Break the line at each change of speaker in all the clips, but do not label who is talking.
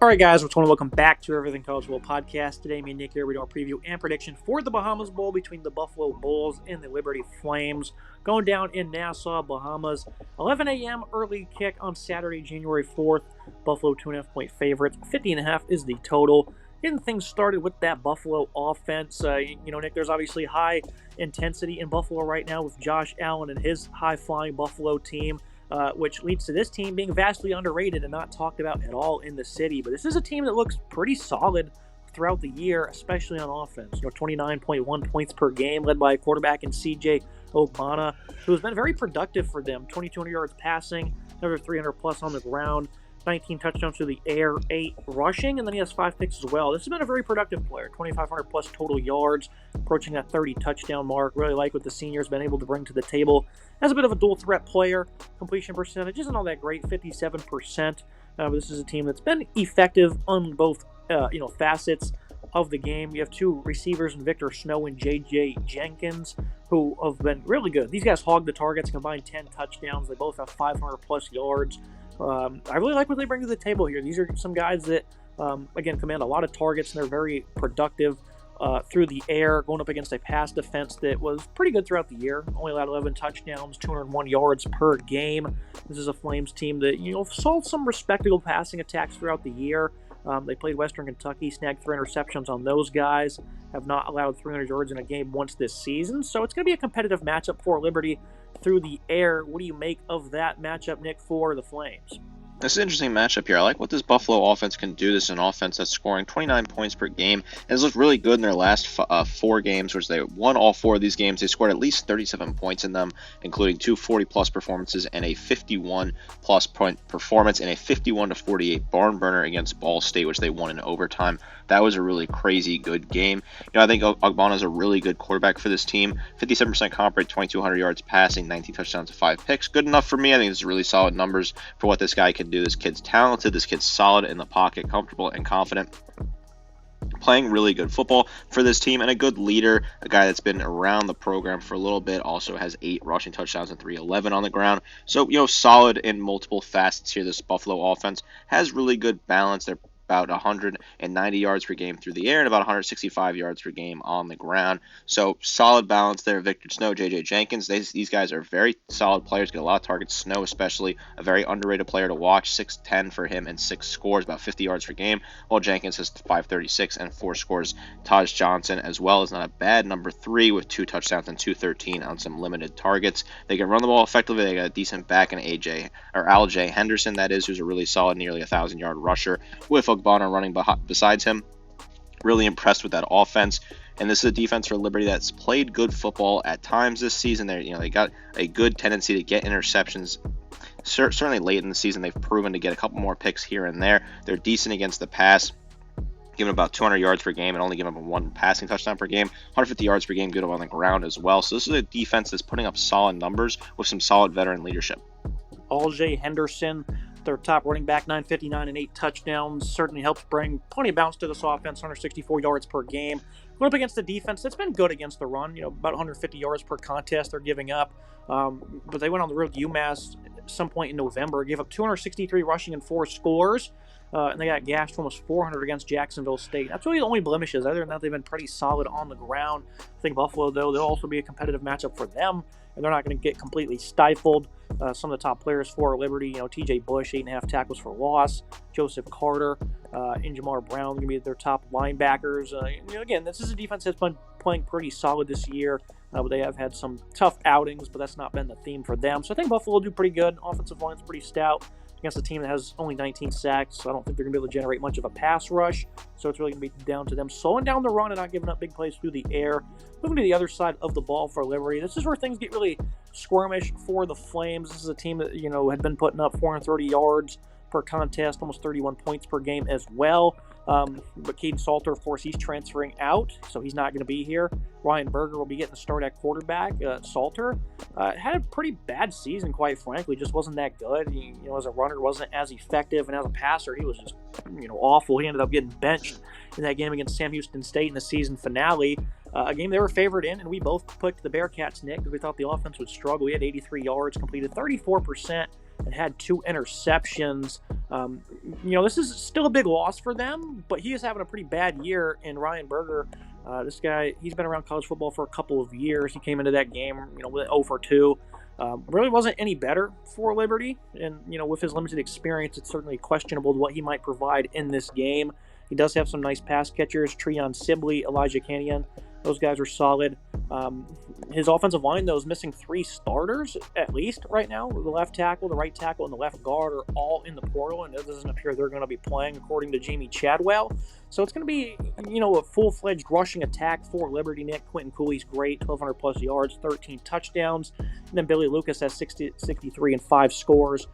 All right, guys, what's going on? Welcome back to Everything College Bowl podcast. Today, me and Nick here, we do our preview and prediction for the Bahamas Bowl between the Buffalo Bulls and the Liberty Flames. Going down in Nassau, Bahamas, 11 a.m. early kick on Saturday, January 4th. Buffalo 2.5-point favorites. 50.5 is the total. Getting things started with that Buffalo offense. Nick, there's obviously high intensity in Buffalo right now with Josh Allen and his high-flying Buffalo team. Which leads to this team being vastly underrated and not talked about at all in the city. But this is a team that looks pretty solid throughout the year, especially on offense. 29.1 points per game, led by a quarterback in C.J. Ogbonna, who has been very productive for them. 2,200 yards passing, another 300 plus on the ground, 19 touchdowns through the air, 8 rushing, and then he has 5 picks as well. This has been a very productive player. 2,500 plus total yards, approaching that 30 touchdown mark. Really like what the senior's been able to bring to the table as a bit of a dual threat player. Completion percentage isn't all that great, 57%. But this is a team that's been effective on both facets of the game. You have two receivers in Victor Snow and J.J. Jenkins, who have been really good. These guys hog the targets, combined 10 touchdowns. They both have 500 plus yards. I really like what they bring to the table here. These are some guys that, again, command a lot of targets, and they're very productive through the air, going up against a pass defense that was pretty good throughout the year. Only allowed 11 touchdowns, 201 yards per game. This is a Flames team that, saw some respectable passing attacks throughout the year. They played Western Kentucky, snagged 3 interceptions on those guys, have not allowed 300 yards in a game once this season. So it's going to be a competitive matchup for Liberty through the air. What do you make of that matchup, Nick, for the Flames?
It's an interesting matchup here. I like what this Buffalo offense can do. This is an offense that's scoring 29 points per game and has looked really good in their last 4 games, which they won all 4 of these games. They scored at least 37 points in them, including 2 40-plus performances and a 51-plus point performance and a 51-48 barn burner against Ball State, which they won in overtime. That was a really crazy good game. I think Ogbonna is a really good quarterback for this team. 57% comp rate, 2,200 yards passing, 19 touchdowns, 5 picks. Good enough for me. I think it's really solid numbers for what this guy can do. This kid's talented. This kid's solid in the pocket, comfortable and confident, playing really good football for this team, and a good leader, a guy that's been around the program for a little bit, also has 8 rushing touchdowns and 311 on the ground. So, solid in multiple facets here. This Buffalo offense has really good balance. They're about 190 yards per game through the air and about 165 yards per game on the ground. So solid balance there. Victor Snow, J.J. Jenkins, these guys are very solid players, get a lot of targets. Snow especially, a very underrated player to watch. 6'10 for him and 6 scores, about 50 yards per game, while Jenkins has 536 and 4 scores. Taj Johnson as well is not a bad number 3 with 2 touchdowns and 213 on some limited targets. They can run the ball effectively. They got a decent back in Al J. Henderson, that is, who's a really solid, nearly 1,000-yard rusher with Ogbonna running besides him. Really impressed with that offense. And this is a defense for Liberty that's played good football at times this season. They got a good tendency to get interceptions. Certainly late in the season, they've proven to get a couple more picks here and there. They're decent against the pass, giving about 200 yards per game and only giving up 1 passing touchdown per game. 150 yards per game, good on the ground as well. So this is a defense that's putting up solid numbers with some solid veteran leadership.
Al-Jay Henderson, their top running back, 959 and 8 touchdowns, certainly helps bring plenty of bounce to this offense, 164 yards per game. Going up against the defense that's been good against the run, about 150 yards per contest they're giving up. But they went on the road to UMass at some point in November, gave up 263 rushing and 4 scores. And they got gashed for almost 400 against Jacksonville State. That's really the only blemishes. Other than that, they've been pretty solid on the ground. I think Buffalo, though, they'll also be a competitive matchup for them, and they're not going to get completely stifled. Some of the top players for Liberty, T.J. Bush, 8.5 tackles for loss. Joseph Carter and Jamar Brown going to be their top linebackers. Again, this is a defense that's been playing pretty solid this year. But they have had some tough outings, but that's not been the theme for them. So I think Buffalo will do pretty good. Offensive line's pretty stout against a team that has only 19 sacks, so I don't think they're going to be able to generate much of a pass rush. So it's really going to be down to them slowing down the run and not giving up big plays through the air. Moving to the other side of the ball for Liberty, this is where things get really squirmish for the Flames. This is a team that, had been putting up 430 yards per contest, almost 31 points per game as well. But Caden Salter, of course, he's transferring out, so he's not going to be here. Ryan Berger will be getting the start at quarterback. Salter had a pretty bad season, quite frankly. Just wasn't that good. He, as a runner, wasn't as effective, and as a passer, he was just, awful. He ended up getting benched in that game against Sam Houston State in the season finale. A game they were favored in, and we both picked the Bearcats, Nick, because we thought the offense would struggle. He had 83 yards, completed 34%, and had 2 interceptions. This is still a big loss for them, but he is having a pretty bad year. And Ryan Berger, this guy, he's been around college football for a couple of years. He came into that game, with 0 for 2. Really wasn't any better for Liberty. And, with his limited experience, it's certainly questionable what he might provide in this game. He does have some nice pass catchers, Treon Sibley, Elijah Canion. Those guys are solid. His offensive line, though, is missing 3 starters, at least, right now. The left tackle, the right tackle, and the left guard are all in the portal, and it doesn't appear they're going to be playing, according to Jamie Chadwell. So it's going to be, a full-fledged rushing attack for Liberty. Nick Quentin Cooley's great, 1,200-plus yards, 13 touchdowns. And then Billy Lucas has 63 and 5 scores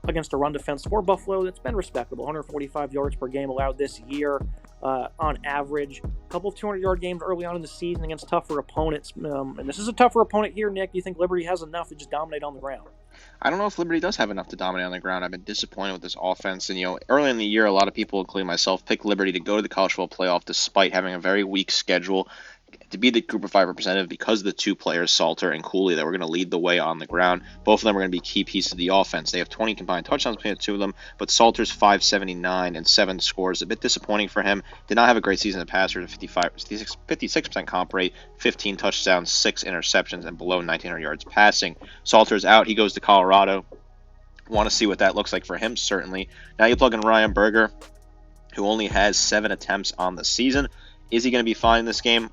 against a run defense for Buffalo that's been respectable. 145 yards per game allowed this year on average. A couple of 200-yard games early on in the season against tougher opponents. And this is a tougher opponent here, Nick. Do you think Liberty has enough to just dominate on the ground?
I don't know if Liberty does have enough to dominate on the ground. I've been disappointed with this offense. And, early in the year, a lot of people, including myself, picked Liberty to go to the college football playoff despite having a very weak schedule, to be the Group of 5 representative because of the 2 players, Salter and Cooley, that were going to lead the way on the ground. Both of them are going to be key pieces of the offense. They have 20 combined touchdowns between the 2 of them, but Salter's 579 and 7 scores. A bit disappointing for him. Did not have a great season in the passer, 56% comp rate, 15 touchdowns, 6 interceptions, and below 1,900 yards passing. Salter's out. He goes to Colorado. Want to see what that looks like for him, certainly. Now you plug in Ryan Berger, who only has 7 attempts on the season. Is he going to be fine in this game?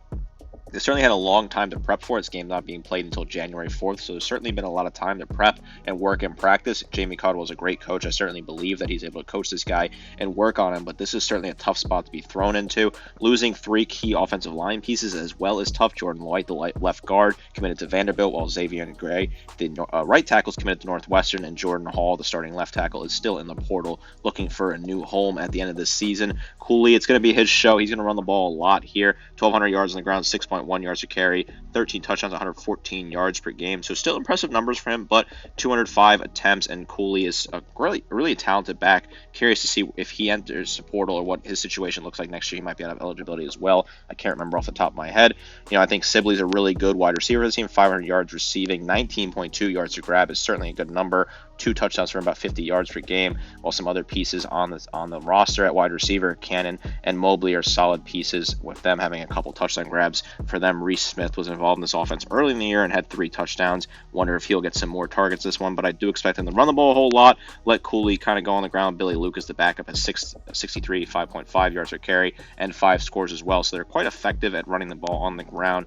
They certainly had a long time to prep for. This game not being played until January 4th, so there's certainly been a lot of time to prep and work and practice. Jamie Caldwell is a great coach. I certainly believe that he's able to coach this guy and work on him, but this is certainly a tough spot to be thrown into. Losing 3 key offensive line pieces as well as tough. Jordan White, the left guard, committed to Vanderbilt, while Xavier Gray, the right tackle, is committed to Northwestern, and Jordan Hall, the starting left tackle, is still in the portal looking for a new home at the end of this season. Cooley, it's going to be his show. He's going to run the ball a lot here. 1,200 yards on the ground, 6.1 yards per carry, 13 touchdowns, 114 yards per game. So still impressive numbers for him, but 205 attempts, and Cooley is a really talented back. Curious to see if he enters the portal or what his situation looks like next year. He might be out of eligibility as well. I can't remember off the top of my head. I think Sibley's a really good wide receiver. The team 500 yards receiving, 19.2 yards to grab is certainly a good number. 2 touchdowns for about 50 yards per game, while some other pieces on the roster at wide receiver, Cannon and Mobley, are solid pieces, with them having a couple touchdown grabs for them. Reese Smith was involved in this offense early in the year and had 3 touchdowns. Wonder if he'll get some more targets this one, but I do expect him to run the ball a whole lot, let Cooley kind of go on the ground. Billy Lucas, the backup, has 63, 5.5 yards per carry, and 5 scores as well, so they're quite effective at running the ball on the ground,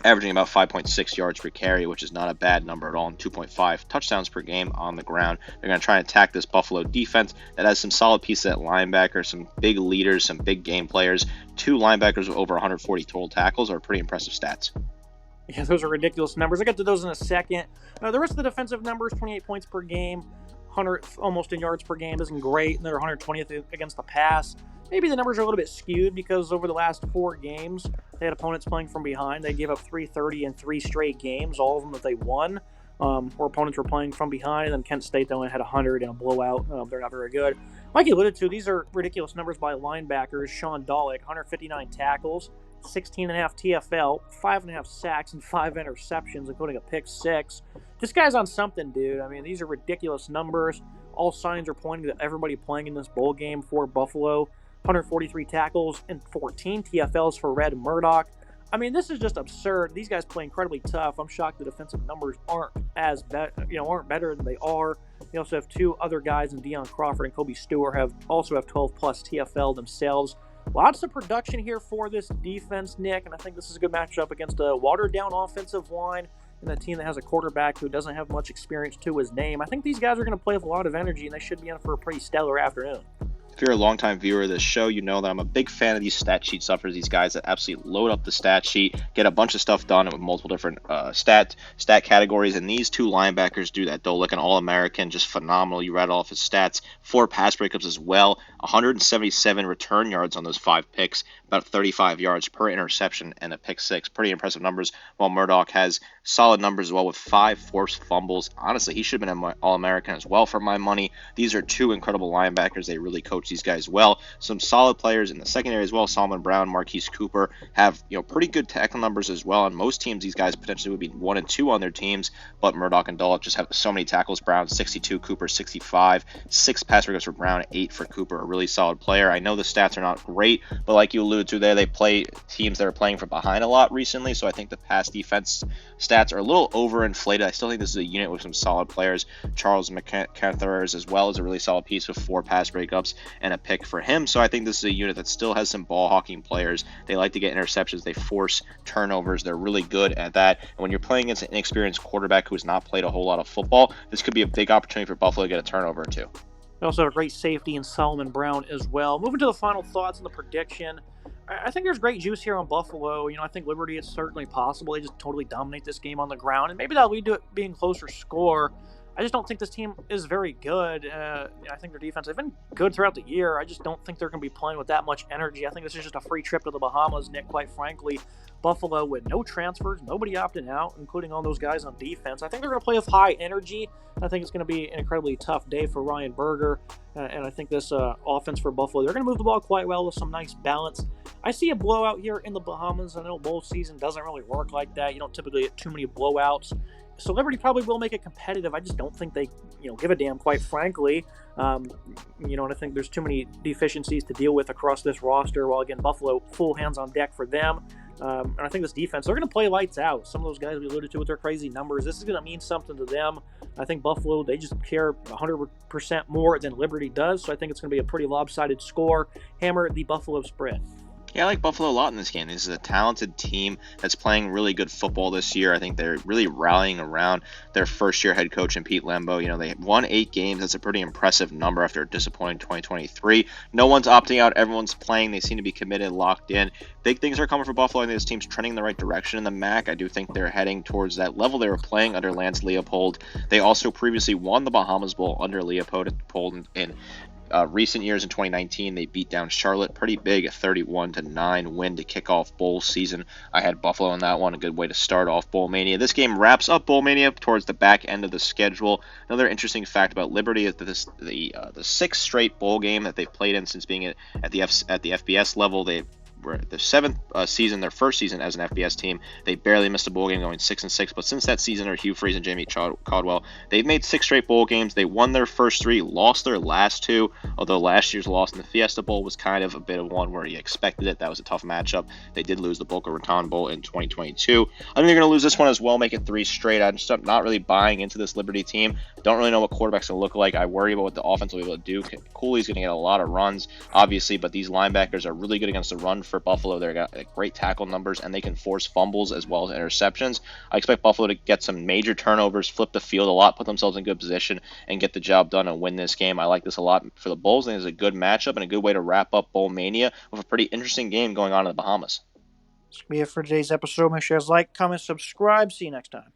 averaging about 5.6 yards per carry, which is not a bad number at all, and 2.5 touchdowns per game on the ground. They're going to try and attack this Buffalo defense that has some solid pieces at linebacker, some big leaders, some big game players. 2 linebackers with over 140 total tackles are pretty impressive stats.
Yeah, those are ridiculous numbers. I'll get to those in a second. The rest of the defensive numbers, 28 points per game, 100th almost in yards per game, isn't great, and they're 120th against the pass. Maybe the numbers are a little bit skewed because over the last 4 games, they had opponents playing from behind. They gave up 330 in 3 straight games, all of them that they won, where opponents were playing from behind. And then Kent State, they only had 100 in a blowout. They're not very good. Like you alluded to, these are ridiculous numbers by linebackers. Sean Dolick, 159 tackles, 16.5 TFL, 5.5 sacks, and 5 interceptions, including a pick 6. This guy's on something, dude. I mean, these are ridiculous numbers. All signs are pointing to everybody playing in this bowl game for Buffalo. 143 tackles and 14 TFLs for Red Murdoch. I mean, this is just absurd. These guys play incredibly tough. I'm shocked the defensive numbers aren't better than they are. You also have 2 other guys in Deion Crawford and Kobe Stewart also have 12 plus TFL themselves. Lots of production here for this defense, Nick, and I think this is a good matchup against a watered-down offensive line and a team that has a quarterback who doesn't have much experience to his name. I think these guys are going to play with a lot of energy, and they should be in for a pretty stellar afternoon.
If you're a longtime viewer of this show, you know that I'm a big fan of these stat sheet suffers, these guys that absolutely load up the stat sheet, get a bunch of stuff done with multiple different stat categories, and these 2 linebackers do that. Dolick, an All-American, just phenomenal. You read off his stats. 4 pass breakups as well, 177 return yards on those 5 picks, about 35 yards per interception, and a pick 6. Pretty impressive numbers, while Murdoch has solid numbers as well with 5 forced fumbles. Honestly, he should have been an All-American as well for my money. These are 2 incredible linebackers. They really coach these guys well. Some solid players in the secondary as well. Solomon Brown, Marquise Cooper have pretty good tackle numbers as well. On most teams, these guys potentially would be 1 and 2 on their teams, but Murdoch and Dulles just have so many tackles. Brown 62, Cooper 65, 6 pass breakups for Brown, 8 for Cooper. A really solid player. I know the stats are not great, but like you alluded to there, they play teams that are playing from behind a lot recently, so I think the pass defense stats are a little overinflated. I still think this is a unit with some solid players. Charles McCathers as well is a really solid piece with 4 pass breakups and a pick for him, so I think this is a unit that still has some ball hawking players. They like to get interceptions. They force turnovers. They're really good at that, and when you're playing against an inexperienced quarterback who has not played a whole lot of football, this could be a big opportunity for Buffalo to get a turnover or two.
They also have a great safety in Solomon Brown as well. Moving to the final thoughts and the prediction, I think there's great juice here on Buffalo. I think Liberty is certainly possible. They just totally dominate this game on the ground, and maybe that'll lead to it being closer score. I just don't think this team is very good. I think their defense has been good throughout the year. I just don't think they're going to be playing with that much energy. I think this is just a free trip to the Bahamas, Nick, quite frankly. Buffalo with no transfers, nobody opting out, including all those guys on defense. I think they're going to play with high energy. I think it's going to be an incredibly tough day for Ryan Berger. And I think this offense for Buffalo, they're going to move the ball quite well with some nice balance. I see a blowout here in the Bahamas. I know bowl season doesn't really work like that. You don't typically get too many blowouts. So Liberty probably will make it competitive. I just don't think they, give a damn, quite frankly. And I think there's too many deficiencies to deal with across this roster. While, again, Buffalo, full hands on deck for them. And I think this defense, they're going to play lights out. Some of those guys we alluded to with their crazy numbers, this is going to mean something to them. I think Buffalo, they just care 100% more than Liberty does. So I think it's going to be a pretty lopsided score. Hammer the Buffalo spread.
Yeah, I like Buffalo a lot in this game. This is a talented team that's playing really good football this year. I think they're really rallying around their first-year head coach in Pete Lembo. They won 8 games. That's a pretty impressive number after a disappointing 2023. No one's opting out. Everyone's playing. They seem to be committed, locked in. Big things are coming for Buffalo. I think this team's trending in the right direction in the MAC. I do think they're heading towards that level they were playing under Lance Leopold. They also previously won the Bahamas Bowl under Leopold in recent years. In 2019, they beat down Charlotte pretty big, a 31-9 win to kick off bowl season. I had Buffalo in that one, a good way to start off Bowl Mania. This game wraps up Bowl Mania towards the back end of the schedule. Another interesting fact about Liberty is that the 6th straight bowl game that they've played in since being at the FBS level. They were the 7th season, their first season as an FBS team. They barely missed a bowl game, going 6-6. But since that season, under Hugh Freeze and Jamie Caldwell, they've made 6 straight bowl games. They won their first 3, lost their last 2. Although last year's loss in the Fiesta Bowl was kind of a bit of one where you expected it. That was a tough matchup. They did lose the Boca Raton Bowl in 2022. I think they're going to lose this one as well, make it 3 straight. I'm just not really buying into this Liberty team. Don't really know what quarterback's going to look like. I worry about what the offense will be able to do. Cooley's going to get a lot of runs, obviously, but these linebackers are really good against the run for Buffalo. They've got great tackle numbers, and they can force fumbles as well as interceptions. I expect Buffalo to get some major turnovers, flip the field a lot, put themselves in good position, and get the job done and win this game. I like this a lot for the Bulls. I think it's a good matchup and a good way to wrap up Bowl Mania with a pretty interesting game going on in the Bahamas.
That's going to be it for today's episode. Make sure you guys like, comment, subscribe. See you next time.